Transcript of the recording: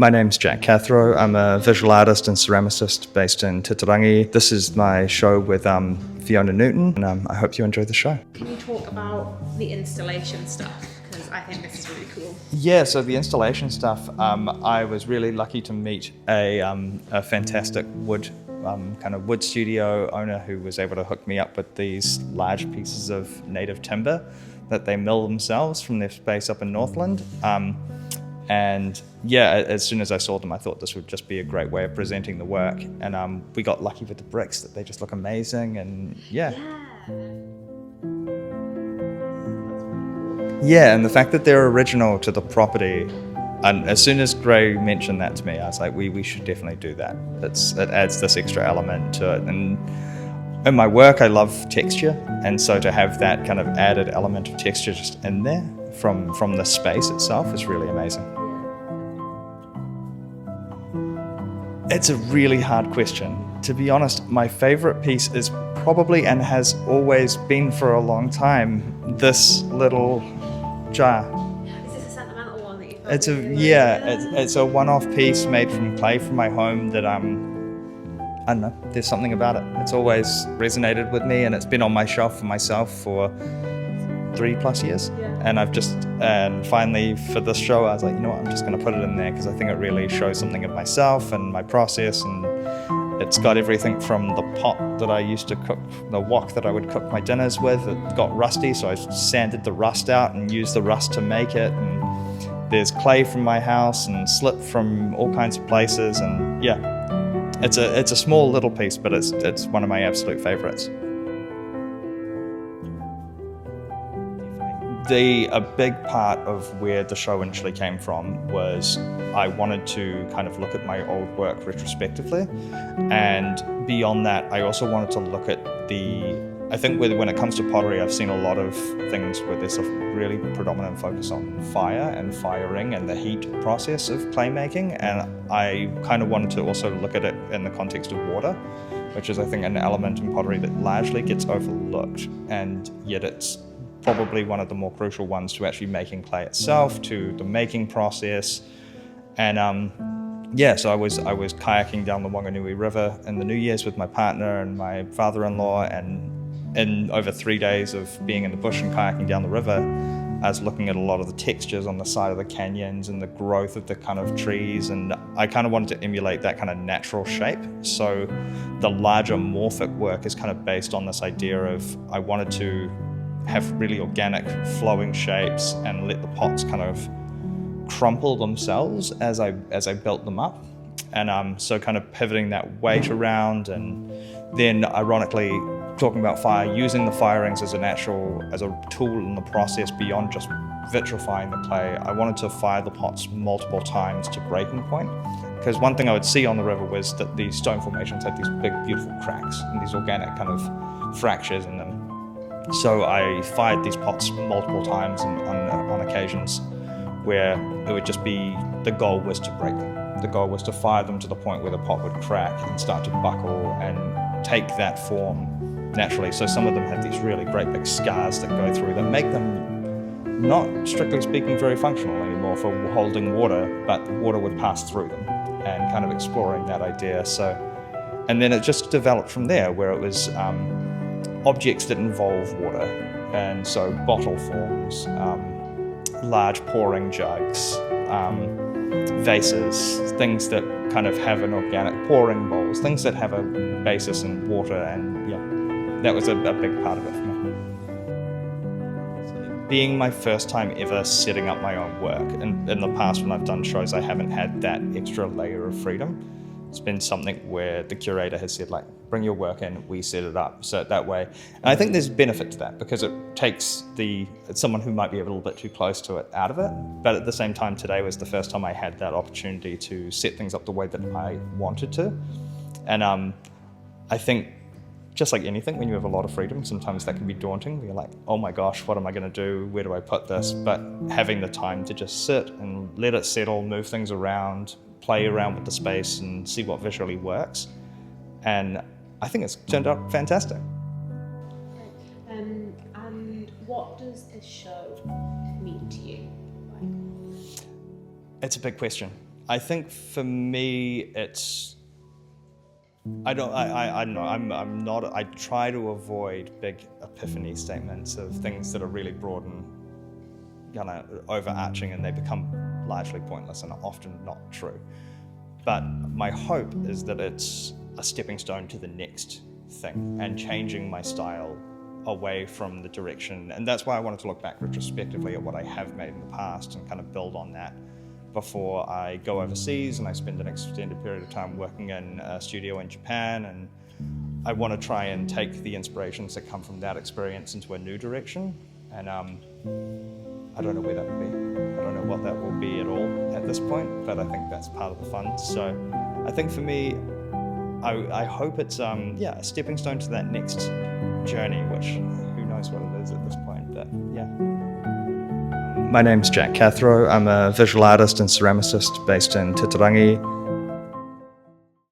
My name's Jack Cathrow. I'm a visual artist and ceramicist based in Tūāhuatanga. This is my show with Fiona Newton, and I hope you enjoy the show. Can you talk about the installation stuff? Because I think this is really cool. Yeah, so the installation stuff, I was really lucky to meet a fantastic wood studio owner who was able to hook me up with these large pieces of native timber that they mill themselves from their space up in Northland. And yeah, as soon as I saw them, I thought this would just be a great way of presenting the work. And we got lucky with the bricks, that they just look amazing. And yeah. Yeah, and the fact that they're original to the property. And as soon as Gray mentioned that to me, I was like, we should definitely do that. It adds this extra element to it. And in my work, I love texture. And so to have that kind of added element of texture just in there from the space itself is really amazing. It's a really hard question. To be honest, my favorite piece is probably, and has always been for a long time, this little jar. Is this a sentimental one that you found? It's a one-off piece made from clay from my home that I don't know, there's something about it. It's always resonated with me, and it's been on my shelf for myself for 3+ years. Yeah. And finally for this show, I was like, you know what, I'm just going to put it in there because I think it really shows something of myself and my process. And it's got everything from the pot that I used to cook, the wok that I would cook my dinners with. It got rusty, so I sanded the rust out and used the rust to make it. And there's clay from my house and slip from all kinds of places. And yeah, it's a small little piece, but it's one of my absolute favorites. A big part of where the show initially came from was I wanted to kind of look at my old work retrospectively, and beyond that I also wanted to look at I think when it comes to pottery, I've seen a lot of things where there's a really predominant focus on fire and firing and the heat process of clay making, and I kind of wanted to also look at it in the context of water, which is I think an element in pottery that largely gets overlooked, and yet it's probably one of the more crucial ones to actually making clay itself, to the making process. And so I was kayaking down the Wanganui River in the New Year's with my partner and my father-in-law, and in over 3 days of being in the bush and kayaking down the river, I was looking at a lot of the textures on the side of the canyons and the growth of the kind of trees, and I kind of wanted to emulate that kind of natural shape. So the larger morphic work is kind of based on this idea of I wanted to have really organic flowing shapes and let the pots kind of crumple themselves as I built them up. And so kind of pivoting that weight around, and then ironically talking about fire, using the firings as a tool in the process beyond just vitrifying the clay. I wanted to fire the pots multiple times to breaking point, because one thing I would see on the river was that these stone formations had these big beautiful cracks and these organic kind of fractures in them. So I fired these pots multiple times on occasions where it would just be, the goal was to break them. The goal was to fire them to the point where the pot would crack and start to buckle and take that form naturally. So some of them have these really great big scars that go through that make them not, strictly speaking, very functional anymore for holding water, but water would pass through them, and kind of exploring that idea. So, and then it just developed from there, where it was objects that involve water, and so bottle forms, large pouring jugs, vases, things that kind of have an organic pouring bowls, things that have a basis in water, and yeah, that was a big part of it for me. Being my first time ever setting up my own work, and in the past when I've done shows I haven't had that extra layer of freedom. It's been something where the curator has said, like, bring your work in, we set it up. So that way, and I think there's benefit to that, because it takes someone who might be a little bit too close to it out of it. But at the same time, today was the first time I had that opportunity to set things up the way that I wanted to. And I think, just like anything, when you have a lot of freedom, sometimes that can be daunting. You're like, oh my gosh, what am I gonna do? Where do I put this? But having the time to just sit and let it settle, move things around, play around with the space and see what visually works. And I think it's turned out fantastic. And what does this show mean to you? It's a big question. I think for me, it's, I don't know, I'm not, I try to avoid big epiphany statements of things that are really broad and kind of overarching, and they become largely pointless and are often not true. But my hope is that it's a stepping stone to the next thing and changing my style away from the direction. And that's why I wanted to look back retrospectively at what I have made in the past and kind of build on that before I go overseas and I spend an extended period of time working in a studio in Japan. And I want to try and take the inspirations that come from that experience into a new direction. And I don't know where that will be. I don't know what that will be at all at this point, but I think that's part of the fun. So I think for me, I hope it's a stepping stone to that next journey, which who knows what it is at this point, but yeah. My name's Jack Cathrow. I'm a visual artist and ceramicist based in Tūāhuatanga.